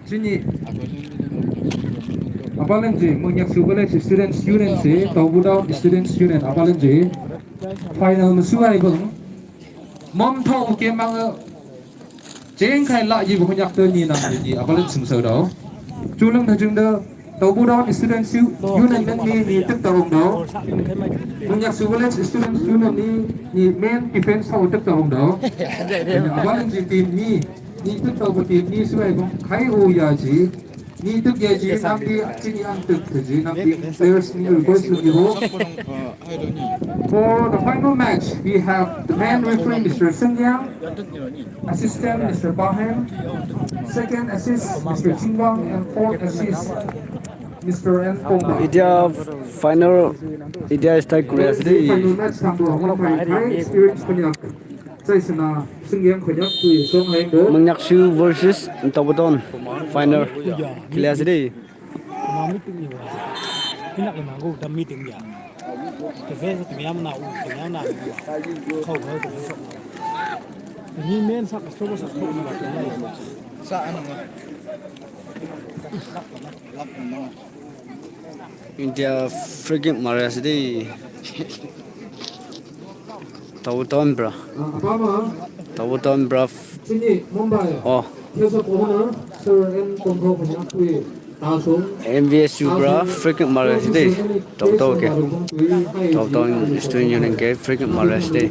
Sini apalanji Konyak Village students Taubudaun student apalanji final musuai bang mom thau ke mang jeng khai la ji Konyak te ni nam ji apalan sungsau dau chulang thajung da Taubudaun students unit ni tek tawong dau Konyak Village students unit ni main defense thau tek tawong dau apalanji team ni tek tawu team ni suai bang khai ho ya ji ni tuk ye ji nam di chini ang tuk ji nam di players ni request lu ho for the final match we have the man referee Mr. Sungyang, assistant Mr. Bahem, second assist Mr. Chingwang, and fourth assist Mr. N. Pongba. India final India strike Korea The final City. match tham do high experience Konyak chai sana Sungyang Konyak tu song haing do MVSU versus Taubudaun final Korea City. Hinak le mangu dam meeting ya. Ke ve sa tmiyam na u tmiyam na khau khau ko so. Ni men sa so so ko ni ba ya. Sa ana ma. India freaking Maria City. Taubudaun bra. Taubudaun bra. Sini Mumbai. Oh. Henso Konyak Sir N. Konyak tu MVSU bra freaking Maria City. Taubudaun ke. Taubudaun student union ke freaking Maria City.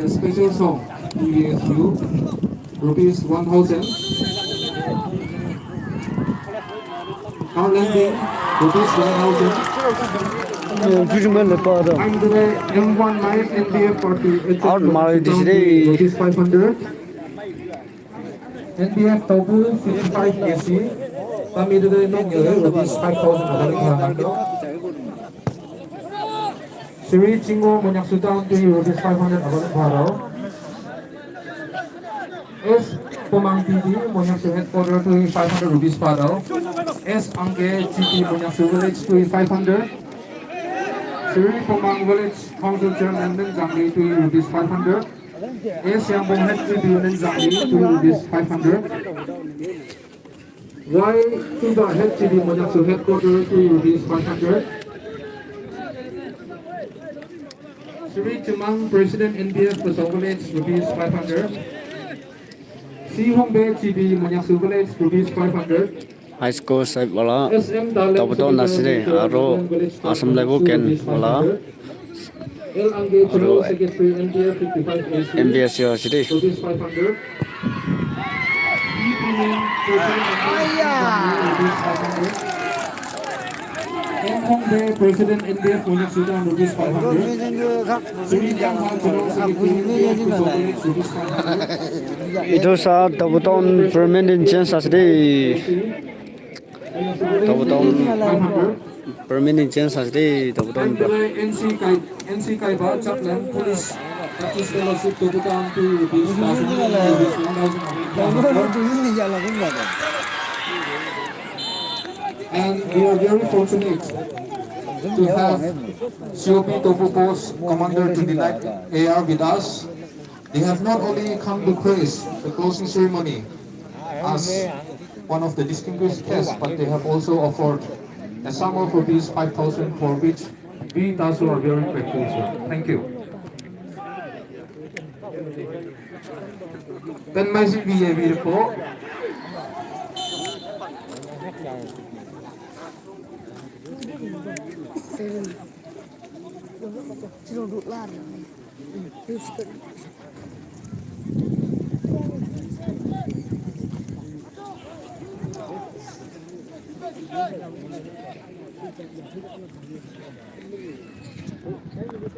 Special song MVSU rupees 1,000. Our landing rupees 1,000. I'm the M1 Live NBF party. Out Maria City. Rupees 500. NBF Taubu 55 AC. Kami the no rupees 5,000. Siri Chingo Konyak Sudan to rupees 500 S Pomang PD Konyak headquarter to 500 rupees Padao. S Angke GP Konyak Village to 500. Siri Pomang Village Council Chairman Zangli to rupees 500. S Yambong Head GP Zangli to rupees 500. Y Tuba Head GP Konyak headquarter to rupees 500. Sri Chumang President NBF Pasau Village rupees 500. Si Hongbe GB Konyak Village rupees 500. High school side wala Taubudaun nasire aro asam level ken wala L Angge General Secretary NBF 55 AC MVSU city. rupees 500. Hongbe President NBF Konyak Sudan rupees 500. Sri Jangha General Secretary NBF Pasau Village rupees 500. Itu sa Taubudaun permanent chance asde. Taubudaun permanent chance asde Taubudaun. NC Kaiba Chaplain Police Practice Fellowship Taubudaun to rupees 1,000. And we are very fortunate to have COP Tofu Post Commander to the night AR with us. They have not only come to praise the closing ceremony as one of the distinguished guests, but they have also offered a sum of rupees 5,000 for which we also are very grateful, sir. Thank you. Then my CBA po.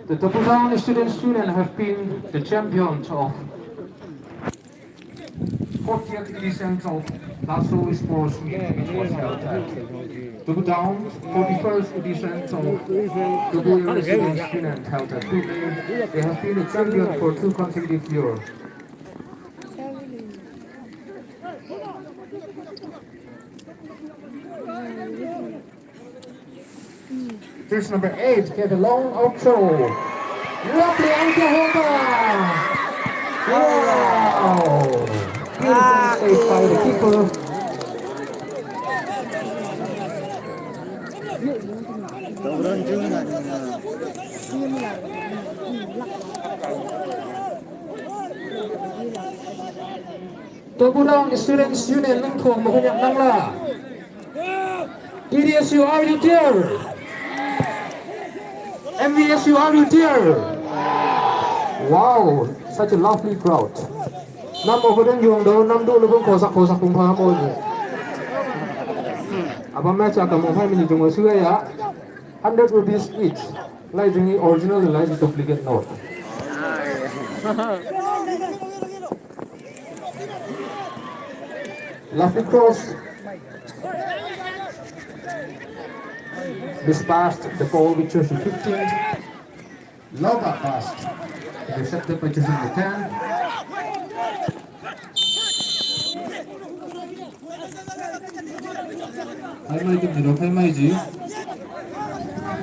The Taubudaun students have been the champions of 40th edition of Lasso Sports Meet, which was held at Taubudaun, 41st edition of the student held at Dubai. They have been the champion for 2 consecutive years. Jersey number 8, Kevin Long outro. Lovely Oklahoma! Wow! Beautiful save by the keeper. Tobulong Students Union ng Kong Makunyak Nangla. TTSU, are you there? MVSU, are you there? Wow, such a lovely crowd. Nam over den yung do nam do lubong kosak kung pa mo ni. Apa match akan mo phai mini jung su ya. 100 rupees each. Lai jing original lai duplicate note. Lovely cross. This passed the ball with Jersey 15. Loba passed. Intercepted by Jersey number 10. Highlight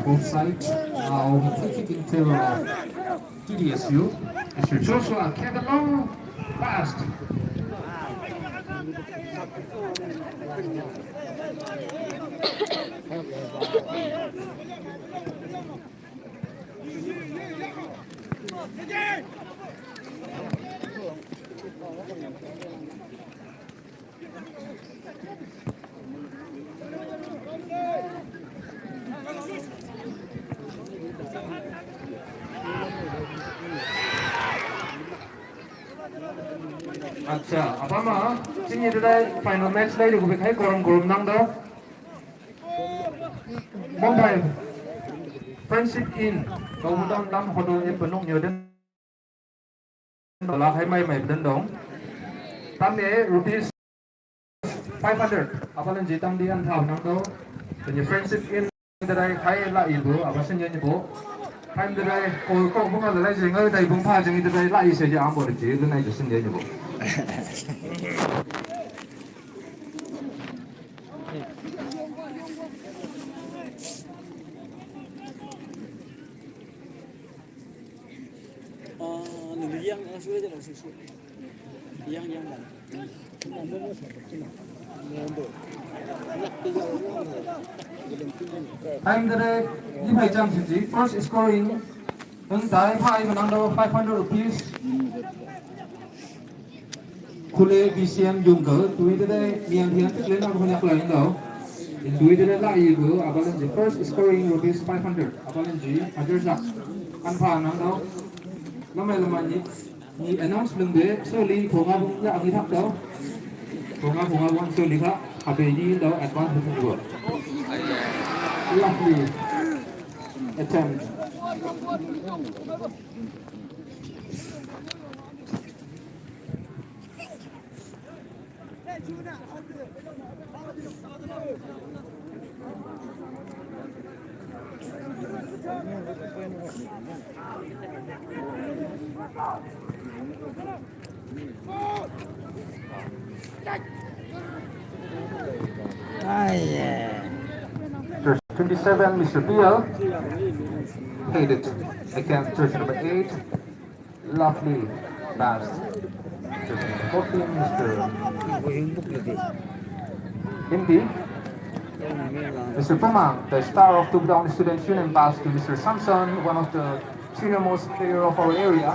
offside. Now free kick in favor of TTSU. Mr. Joshua Kevin Long passed. अच्छा अब हम चिन्ह इधर final match light को भी खाई गरम नांग दो Mumbai friendship in Gawudang Lam Hodo e Penung Nyoden Dola Hai Mai Mai Den Dong Tam e rupees 500 apalan jitam di an thau nang do the friendship in the Hai la ibu apasan yen bo time the ko ko bunga la jing ngai dai bung pha jing the la i se ja am bo de ji the nai de sin de bo Time the di bhai jam ji first scoring nang dai phai nang do 500 rupees khule BCM yung go tui de miang hian tik le nang khonyak lai do in tui de la yi go abalan ji first scoring rupees 500 abalan ji hajar sak an pha nang do lamai lamai ni announce lung de so li khonga bung ya ang thak do khonga wan so li kha abe ji do advance bu go lovely attempt. Jersey 27, Mr. Biel, headed against jersey number 8, lovely pass. Jersey number 14, Mr. Hindi. Mr. Pumang, the star of Tubdown Students Union, pass to Mr. Samson, one of the senior most player of our area.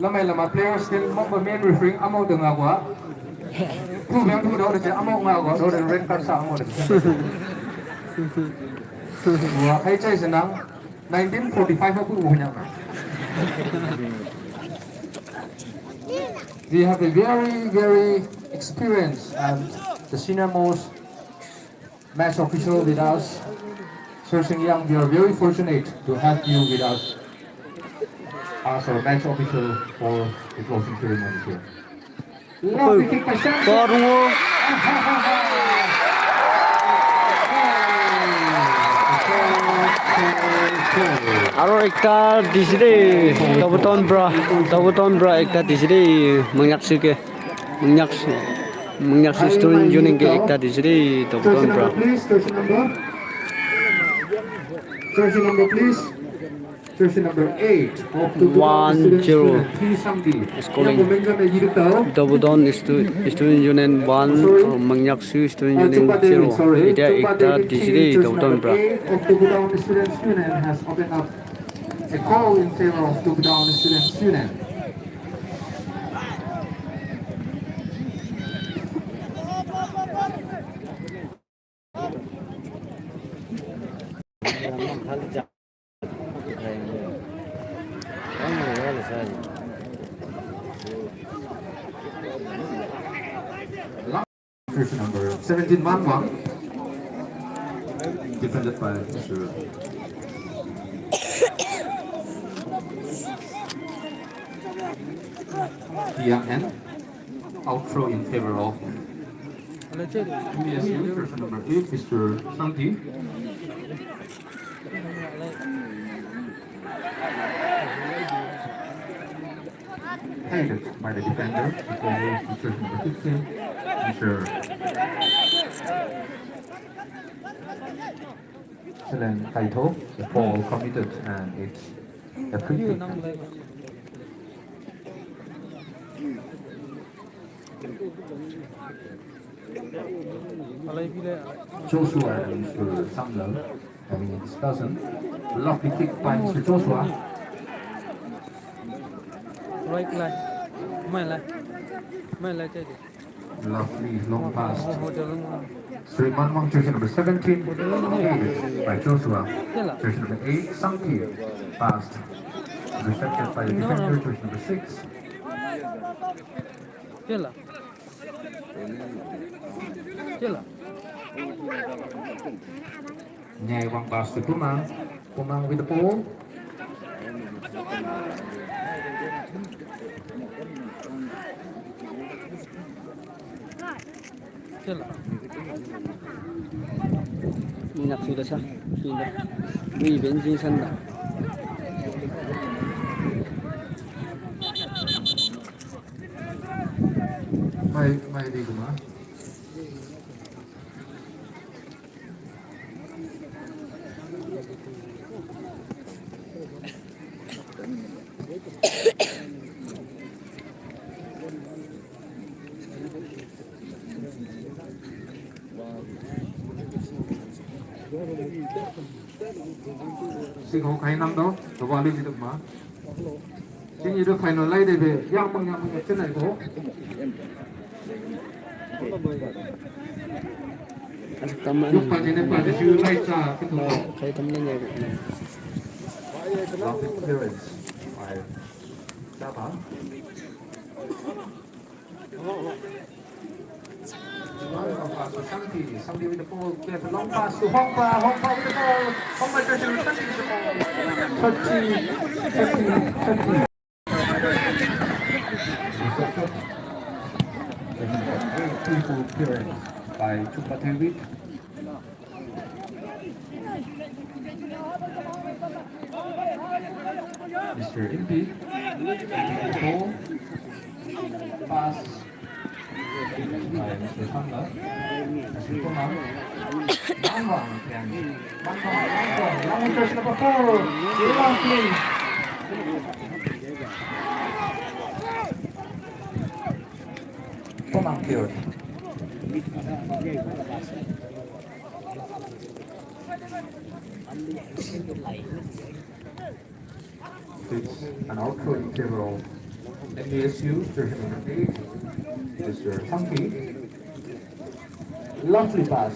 Lamai lama players still mong main referring amo de ngagwa. Tu yang tu do de amo ngagwa do de red card sa amo de. Wa khai chai senang 1945 aku punya. We have a very experienced and the senior most match official with us. Searching Young, we are very fortunate to have you with us as our match official for the closing ceremony here. Lovely kick by Samson. Aro ekta diside Tabuton bra ekta diside mangyak student union ke ekta diside Tabuton bra. Please, jersey number, please. Jersey number 8 of the Budong student 1-0 T Samdi. scoring. Yang memegang dari Yirtau. Tabuton student union 1 mangyak student union 0. Ida ekta diside Tabuton bra. Of the Budong student union has opened up a call in favor of the Budong student union. Jersey number 17 Manwang, defended by Mr. Yang N, out throw in favor of MVSU. Jersey number 8, Mr. Santi. Headed by the defender, jersey number 15, Mr. Selen Kaito. The ball committed and it's a free kick. Joshua and Mr. Samler having a discussion. Lovely kick by Mr. Joshua. Right line. Mai lai chơi đi. Lovely long pass. Sri Manwang, jersey number 17, headed by Joshua. Jersey number 8, Santi, passed. Reception by the defender, jersey number 6. Chela. Nhai one pass to Kumang. Kumang with the ball. Chela. Mangyak sudah sah. Ini bensin sana. Mai di Kumang. Sinh hộp hay năm đó, rồi qua lên thì được mà. Chứ như được phải nó lay để về, yang bằng chân này có. Lúc mà trên này phải để chứ lay trả cái thủ. Saya temen ya. Love clearance by Java. Long pass to Santi with the ball, get a long pass to Hongpa with the ball, Hongpa jersey number 30 with the ball. 30. Beautiful clearance by Chupatevic. Mr. Impi, the ball, pass by Mr. Sandler, Mr. Kumang, Manwang, jersey number 4, lovely. Kumang cleared. It's an outthrow in favor of MVSU, jersey number 8, Mr. Funky. Lovely pass.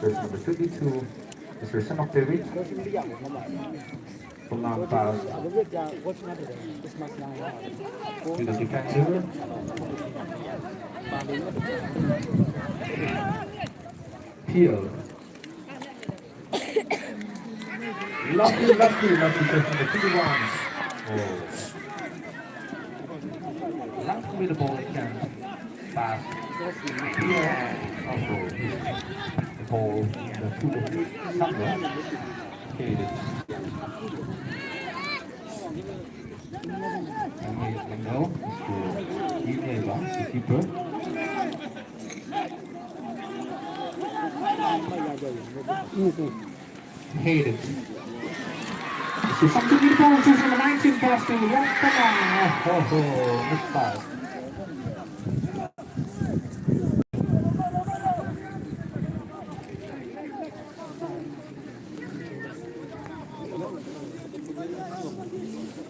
Jersey number 22, Mr. Sanok David. Long pass to the defender. Peel. Lovely jersey number 21. Oh. Last with the ball can pass. Peel. Also, the ball, the two somewhere. Hated. And now, Mr. Eva, the keeper. Hated. Mr. Something in the ball, choosing number 19 pass to one. Come on. Oh, missed pass.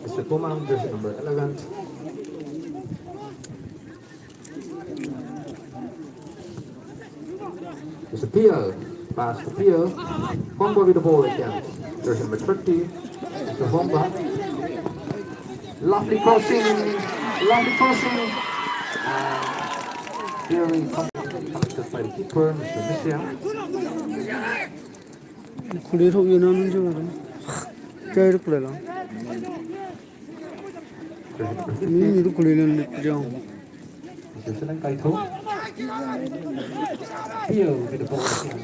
Mr. Kumang, jersey number 11. Mr. Peel, pass to Peel. Bomba with the ball again. Jersey number 30. Mr. Bomba. Lovely crossing. Lovely crossing. Very collected by the keeper, Mr. Misia. 구리 속이 나는 줄 알아. 제일 그래라. 이리 구리는 그죠. Mr. Senang Kaito. Peel with the ball again.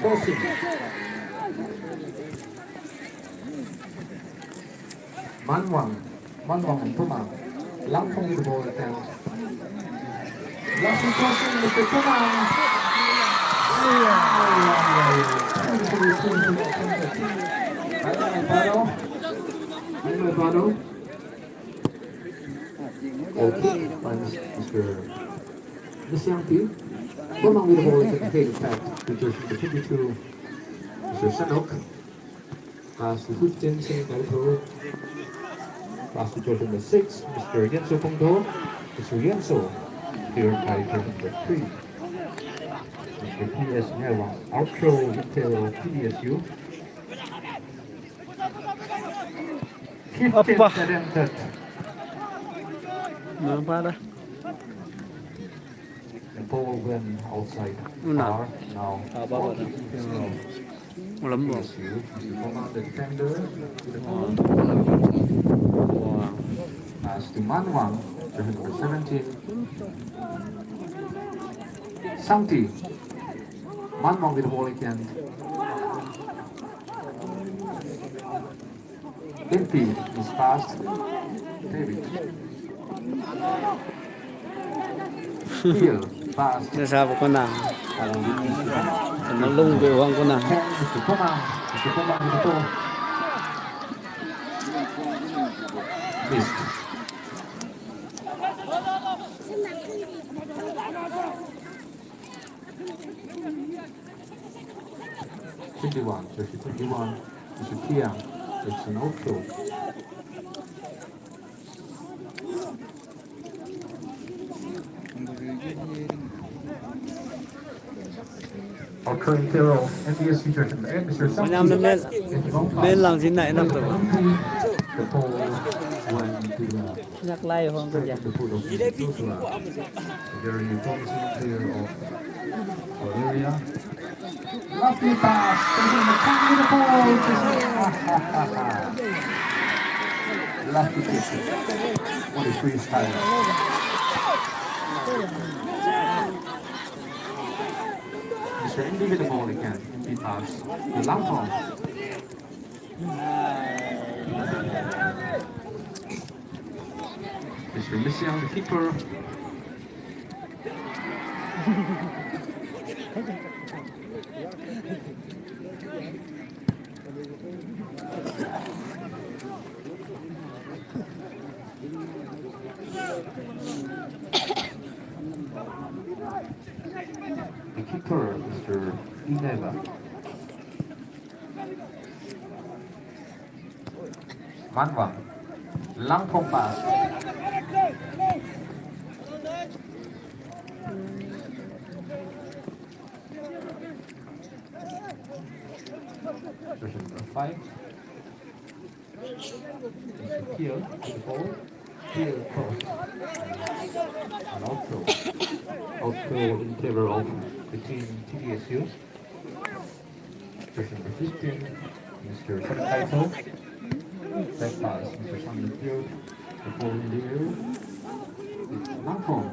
Crossing. Manwang and Tumang. Langfong with the ball again. Lovely crossing, Mr. Tumang. Okay, by Mr. Misiampi. Tumang with the ball again. Faded back to jersey number 22. Mr. Sanok. Pass to 15, Senang Kaito. Pass to jersey number 6, Mr. Henso Konyak. Mr. Henso, here by jersey number 3. Mr. P.S. Nelwang, outro Intel TTSU. 15 talented. Nampak dah. The ball went outside. Nah. Far. Now, Apa-apa dah. Malam bang. TTSU. Mr. Komang, the defender. With the ball. Wah. Pass to Manwang, jersey number 17. Samti. Manwang with the ball again. Limpi is fast. David. Peel, fast. Dia siapa kau nak? Nalung be orang kau nak. Mr. Komang with the ball. Missed. Jersey 21, Mr. Kiang, it's an outro. Outro Intero, MVSU jersey number 8, Mr. Samti. Bên làm gì này nằm rồi. The ball went to Nhắc lại không có gì. the foot of Mr. Joshua. A very promising player of Bulgaria. Lovely pass, taking the time with the ball. Lovely kick. What a freestyle. Mr. Indy with the ball again. Indy pass. The long ball. Mr. Misiang, the keeper. The keeper, Mr. Ineva. Manwang. Langfong pass. Version number 5. Here, to the ball. Here, cross. And also in favor of the team TTSU. Version number 15. Mr. Kaito. Back pass, Mr. Sang Field. The ball in the air. It's Langfong.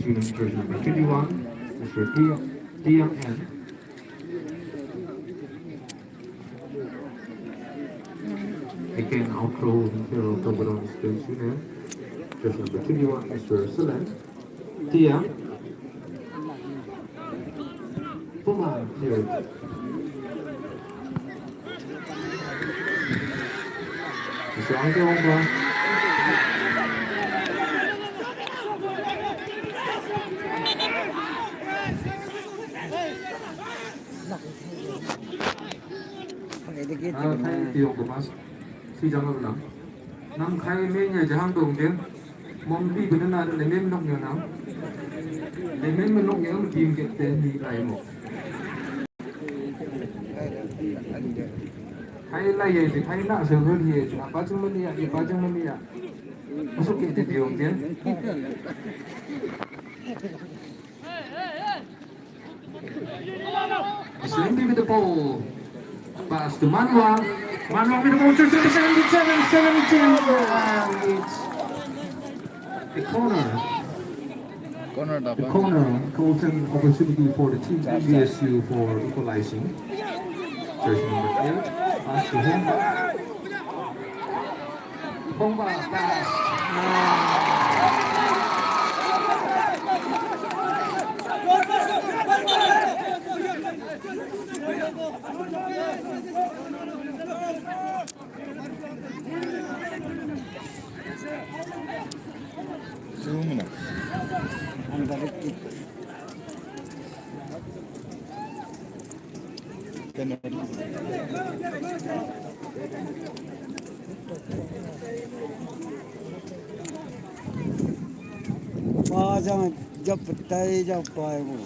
student, jersey number 21, Mr. Tiang N. Again, outro Imperial Toblerone student student, jersey number 21, Mr. Selen. Tiang. Puma, here. Mr. Angel Ongba. Thay tiêu của mas si jang lắm nam khai mê nhà jang đồng tiếng mong đi bên nào để mê nông nhà nào để mê mình nông nhà mình tìm cái tên đi lại một thay lại vậy thì thay nặng sớm hơn gì à ba trăm mấy à ba trăm mấy à một số cái tiêu tiếng Slim with the ball. Pass to Manuel. Manuel with the ball. 17. It's the corner. The corner. Golden opportunity for the team MVSU for equalizing. Jersey number 8. Pass to him. Bomba pass. jangan jauh petai jauh pai mu.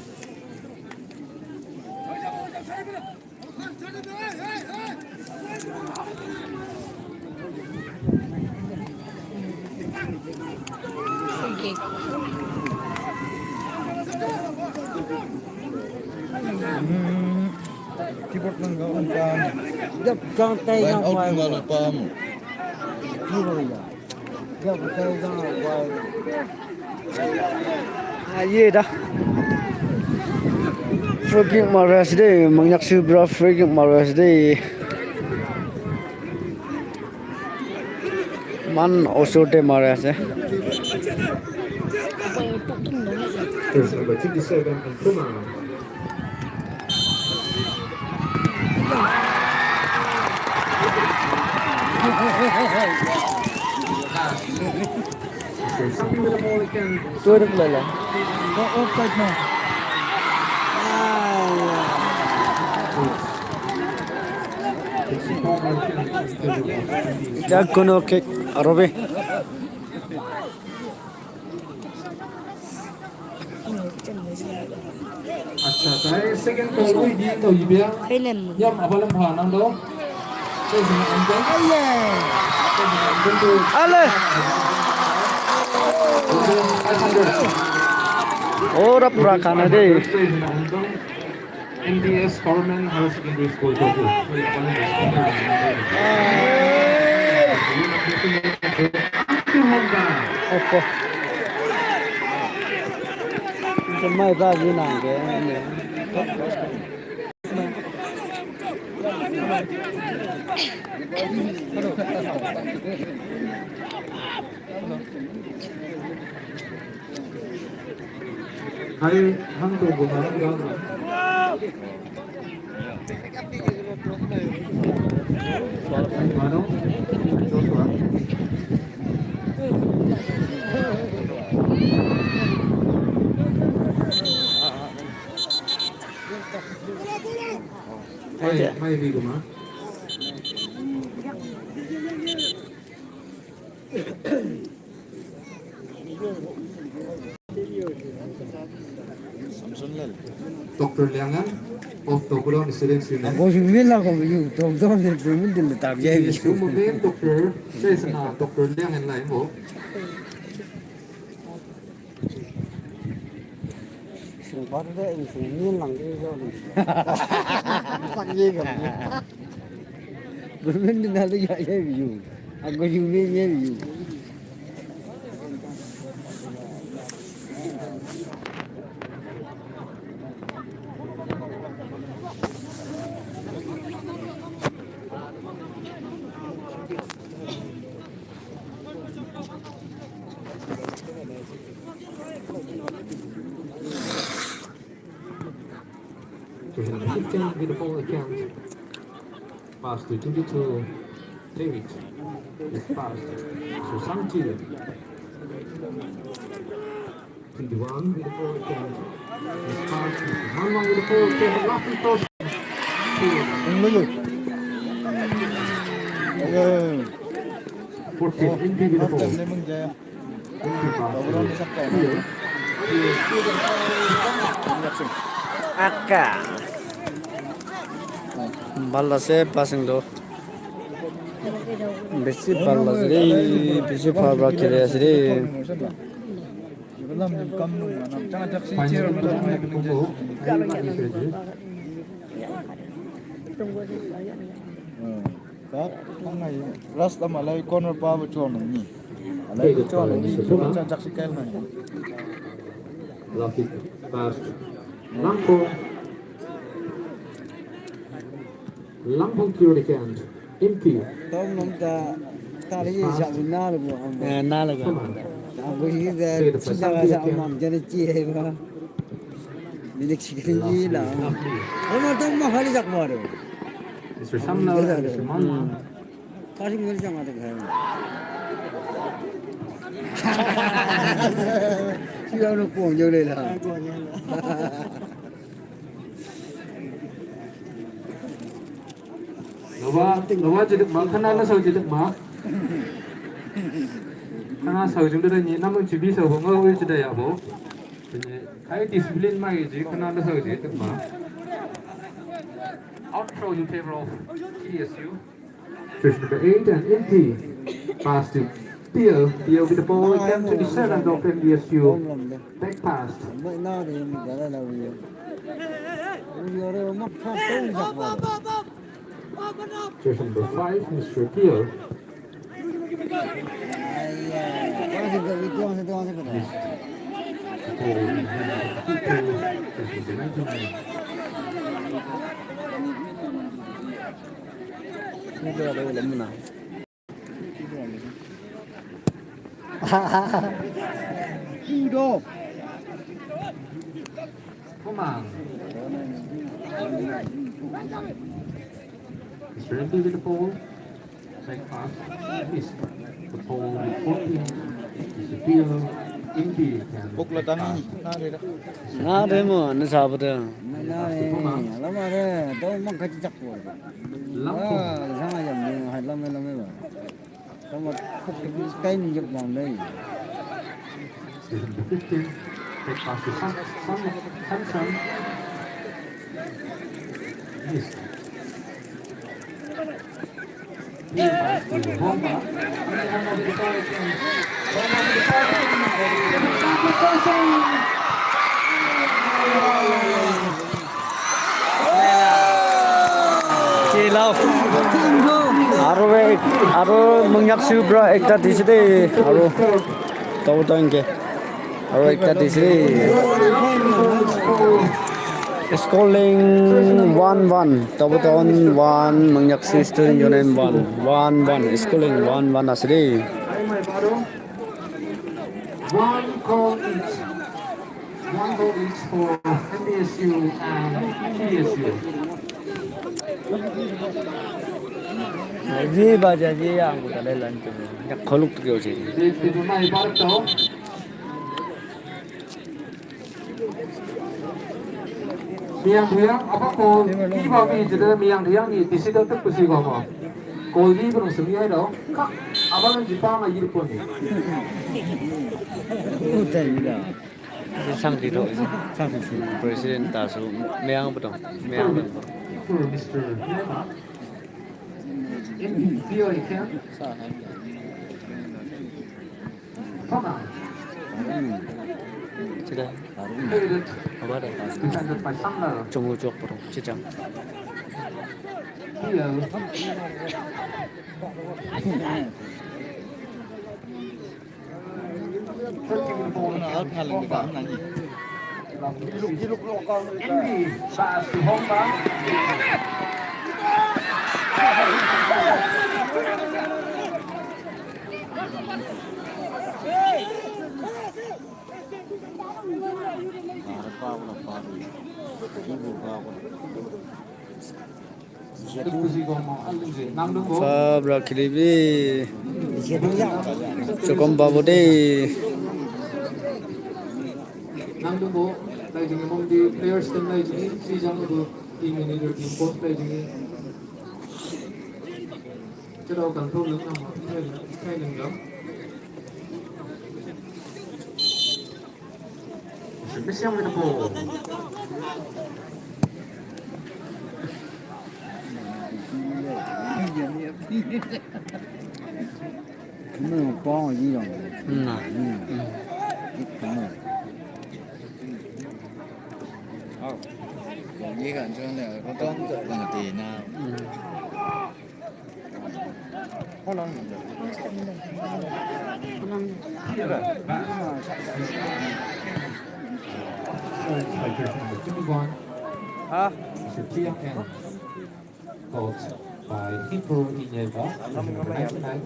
Keyboard lang gawin pam. Jauh jangan tai Line jauh out pai nga mu. lang pam. Keyboard ya. Jauh petai jauh pai. Iya dah. Free kick maras deh, menyaksikan berapa free kick maras deh. Man osote maras deh. Jersey number 27 and Puma. Something with the ball again. Turun lala. Offside no. Jak kono kick Arabe. अच्छा तारे second ball को ये तो ये बिया यम अबलम भानम दो तो इसमें uncle Ale. Ora pura kana deh. MVS Government Higher Secondary School Togo. Opo. Mai ba gì nàng cái Hai 한도 보나는 가나. Mano, Joshua. Mai bigo ma. Dr. Liangan of Togolon Students Union. Aku cuma lah kau baju, tong ni cuma dia letak je. Yes, kemudian Dr. Saya sana Dr. Liangan lain mo. Sumpah deh, ini cuma lang dia jauh. Tak je kan? Bermain di dalam ya baju. Aku cuma ni baju. 15 with the ball account. Pass to 22. David is passed. So 17. 21 with the ball account. Is passed. 1-1 with the ball account. Laughing cross. 14. Indy with the ball. Indy pass. Aka. Balla se passing do. Besi balla sri, besi fabra kere sri. Rasta malay corner pa ba chuan ni. Alay chuan ni chuan jak sikel na. Lucky pass. Lampong. Lampong clear the can. Empty. Tom nom ta ri sa na lo mo. Na laga. Abu hi da sida ga sa mam jane chi he ba. Milik sikel ji la. Oma tom ma khali jak maro. Mr. Samna, Mr. Manman. Kari mil jang ate ghar. Siya no pom jo le la. Lawa jadi mak kana la sau jadi mak. Kana sau jung dah ni namun cibi sau bunga ul jadi ya bo. Jadi kai disiplin mai jadi kana la sau jadi mak. Outthrow in favor of TTSU. Jersey number 8 and empty. Pass to Theo. Theo with the ball. Again 27 of MVSU. Back pass. Mai na de mi ga la wi. Wi ore ma pha tong jak ma. Jersey number 5, Mr. Theo. Judo. Come on. Mr. Empty with the ball. Back pass. Missed. The ball with 14. Mr. Theo. Empty. Bốc là tăng na de da. Na de mo na sa ba de. Mai na de. La ma de to mang ka jak ko. Lampong. Sama jam ni hai lam ba. To ma khuk cái ni jok bang dai. Station number 15. Back pass to Samson. Missed. Pass to Bomba. Kilau. Aro menyaksikan bro ekta di sini. Aro tahu ke. Aro ekta di sini. Schooling 1-1. Tahu tahun 1 menyaksikan student union 1-1. Schooling 1-1 asli. One goal each. One goal each for MVSU and TTSU. Ji baca ji yang kita dah lanjut. Nak koluk tu kau sih. Di rumah ibarat tau. Miang apa ko iba mi jadi miang ni di situ tu kusi kau mau. Kau ni belum semia dah. Kak, abang Jepang aja pun ni. Utai da. Sang di tu, sang di sini. Presiden tasu, meang betul, meang betul. For Mr. Lema. In Theo ikan. Sama. Sudah, Headed. apa dah? Defended by Samna. Cuma cok betul, cicang. Theo. Ini pass to Bomba. Đức Phu Di Gong Mong An Linh Dễ Nam Đức Bố Fabra kilibi. Sẽ đúng nhau. Cukup babu deh. Nam Đức Bố Đây chính mong đi players tên này chính Si Giang Bố Team manager team coach đây chính cái đầu cần thôn lớn nào mà hay đừng lắm biết xem với bố Nó có gì rồi. Vậy gần cho nên có toán gọi bằng tiền nào. Coached by Hippo Ineva, number 99.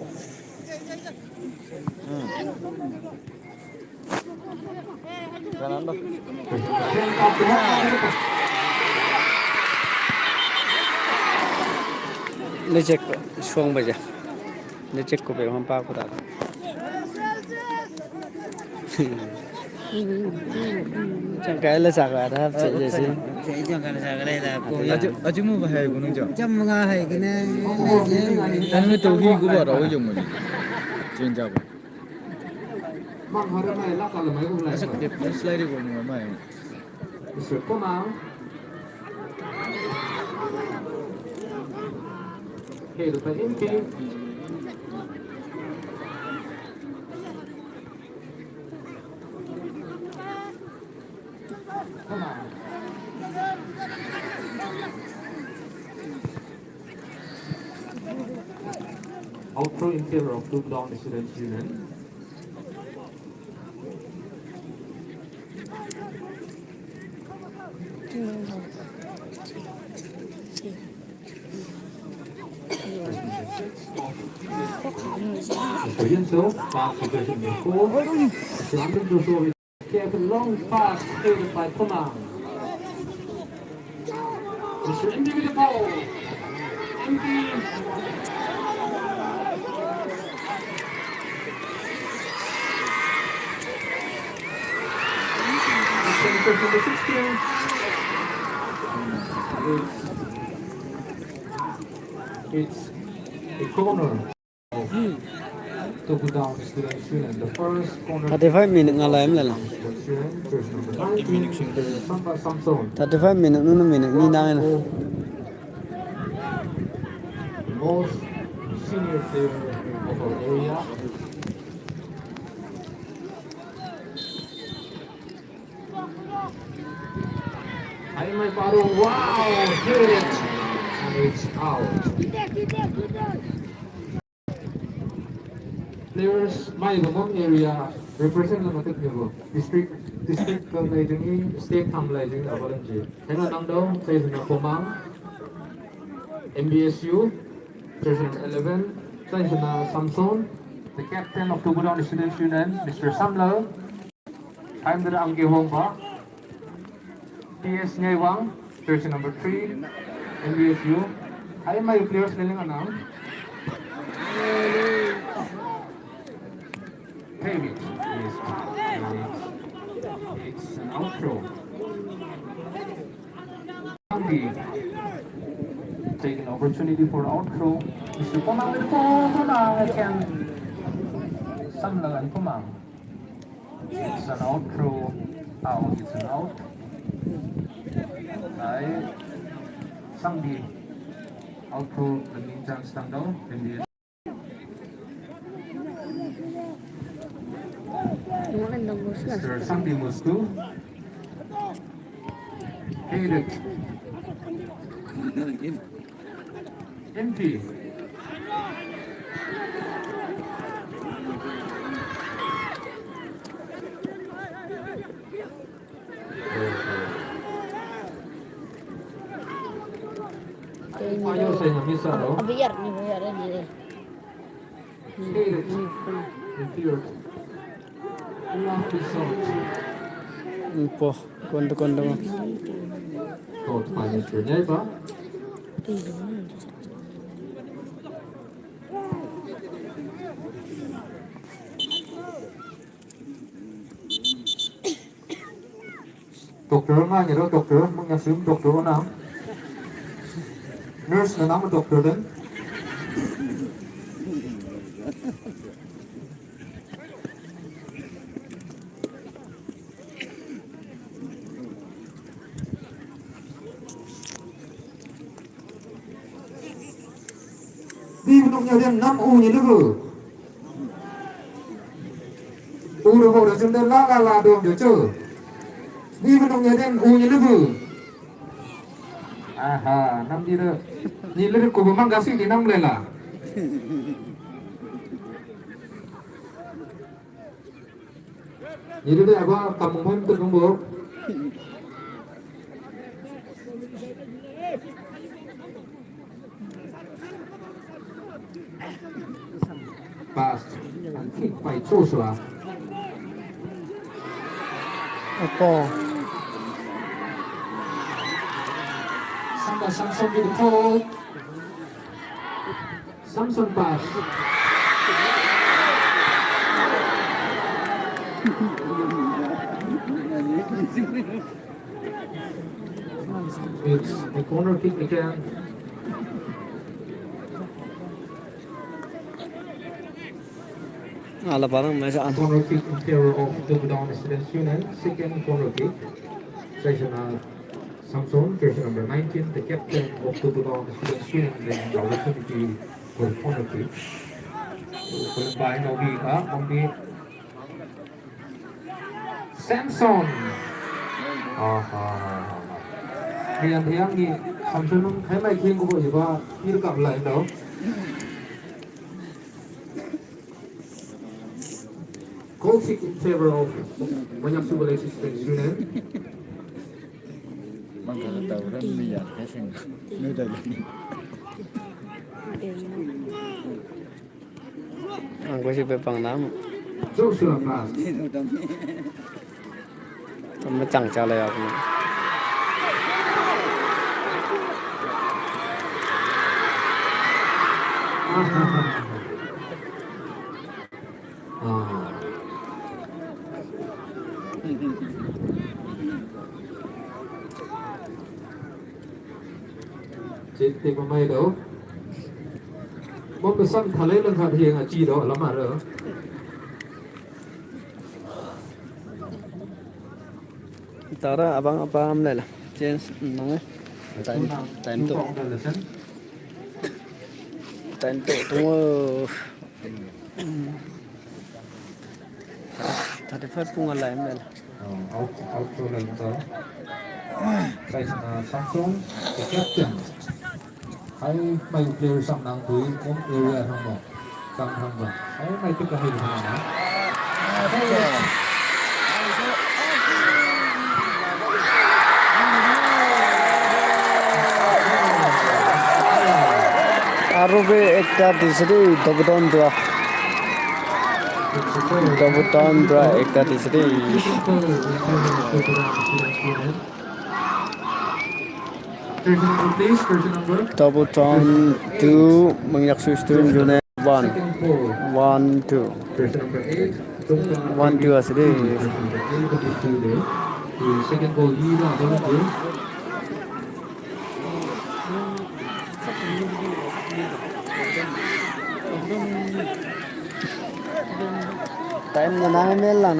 Ini cek suang baca. Ini cek ko pe hampa ko ta. Chẳng cái là sạc là tháp chạy vậy xí. Sẽ chẳng cần sao cái đây là cô 아주 뭐 해 보는 죠. trăm nga hay cái này. 아니 왜 또기 그거 알아 좀 뭐지. 진짜 봐. Mang hơi này lắc là mấy hôm này. 아서 근데 슬라이드 보는 거 말이야. Sửa có máu. Okay, được phải in phim. Outro in favor of group down student union. Mr. Henso pass to version 4. Mr. Andrew Joshua gave a long pass fielded by Komang. Mr. Individual Empty. Number 16. It's a corner of to put down student student. The first corner. 35 minute ngalah em lah. 35 minute nuna minute ni dah kan. Most senior player of our area. Ay may parang wow! Hit it! And it's out. Players may gamong area represent naman technical district legend state tham legend avalanche. Hanga nang daw sa na Komang MVSU Section 11 sa na Samson, the captain of Tugudang Students Union, Mr. Samlo. I'm the ang gihong pa. TS Ngaywang, Section number 3, MVSU. Ay may players nilang anang. David it's an outro. Andy take an opportunity for outro. Mr. Komang with Komang can Samlagan Komang. It's an outro. Out, it's an out. Ay Sangdi outro naging chance lang daw. Hindi Mr. Sangdi Mustu. Hated. Empty. Ayaw sa inyo, Miss Aro. Biar ini. Hated. Inferior. Love result. Po, kondo mo. Not finance your neighbor. Doctor nga nhớ doctor mong nhà sớm doctor nào nurse là nắm doctor đến đi vận động nhiều đêm 5 u như nước u được hộ được chúng ta là đường để chờ đi vận động nhiều đêm u như nước aha 5 đi được nhìn lên của mang gà xị thì 5 lên là nhìn đây apa cầm một món từng bố pass phải chua sữa Apa? Sampai Samson di depan Samson pass it's a corner kick again Là barang macam apa? corner kick in favor of the down students union second corner kick session Samson jersey number 19 the captain of the down students union then the opportunity for corner kick by Novi Novi Samson Riêng thì anh nghĩ Samson thấy mày khiên của bộ gì ba đi được cầm lại đâu Goal kick in favor of Konyak Subale Students Union. Mang cái tàu đó bây giờ cái xem nơi đây Aku sih bepang nama. Joshua pass. Kamu cang cale aku. Chết thì mà mày đâu Mong cái sân thả lên lần phạt hiền chi đó lắm mà rồi Tara abang apa am lah. Chance mana? Time tu tunggu. Tadi fat punga lah am lah. out to lần tới Size Samsung the captain hãy mày player sang năng túi cũng area không một sang không một hãy mày tất cả hình không đó Arobe ekta disri dobuton dua ekta disri. Dobuton 2 menyaksikan student unit 1 2 1 2 asli. Second goal Ida Volunteer Time na namin lang.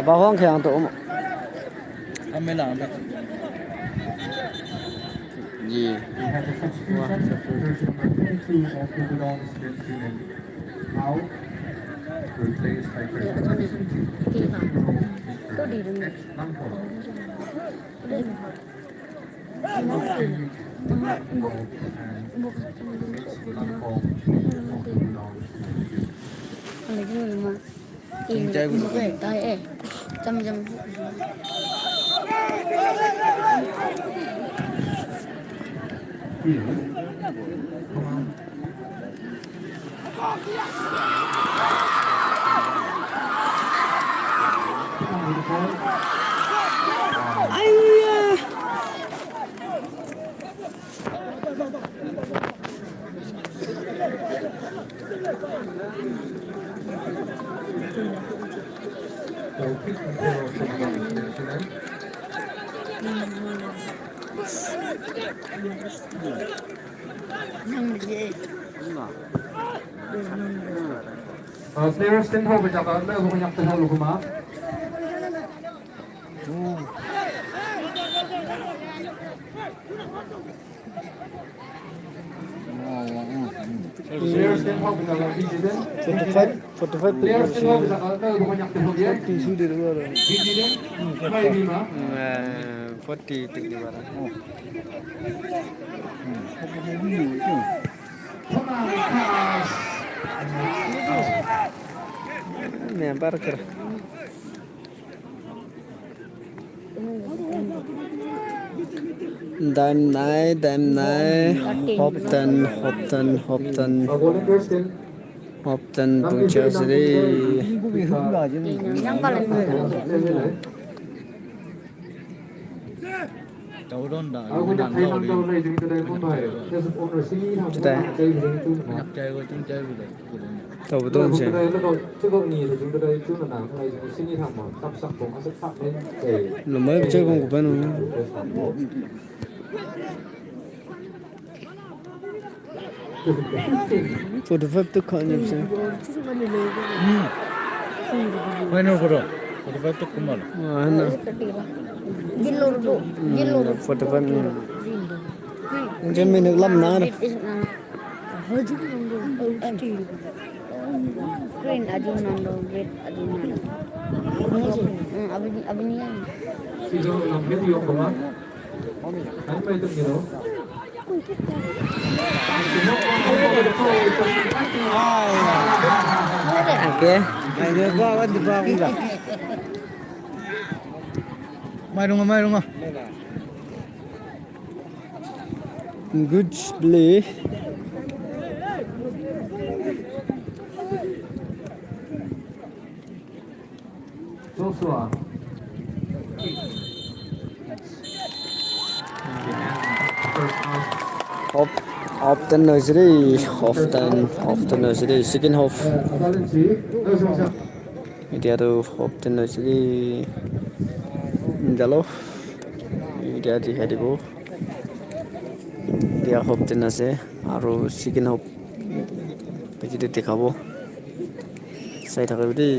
Abang kaya to mo. Ame lang ame. Ji. Out replaced by Players ten ho baca kan, le banyak ten ho lukuma. Players ten ho baca kan, Vigilant. 45 Players ten ho baca kan, le banyak ten ho dia. TTSU deh luar. Vigilant, five lima. 40 tik di barang. Nih Parker. Đêm nay hộp tên tụi chơi sẽ đi cũng bị hứng vào chứ mình Cháu đón đã Aku nak thay mang đâu này chúng tôi không phải. Nên owner sĩ tham gia chơi thì chúng tôi nhập chơi của chúng chơi về đấy. tàu chúng tôm tôi sẽ đây lúc trước góc nhìn thì chúng tôi đây chúng là làm này chúng tôi sĩ tham mà sắp sắp cũng sẽ phát lên để là mới chơi con của bên nó 45 tức khoảng nhập sẽ Final bro. 45 tuh kumal. hả 45 trên mình được 5 ná rồi Green adu nando, red adu nando. Abini yan. Sino lang video ko ma? Ano pa ito nyo? ok này được qua vẫn được qua cũng gặp Mai đúng không? good play Joshua. often nursery often nursery second half Abalin si. Joshua. dia tu often nursery jalo dia di hadibo dia often আছে আৰু second half বেজিতে দেখাব চাই থাকবে দেই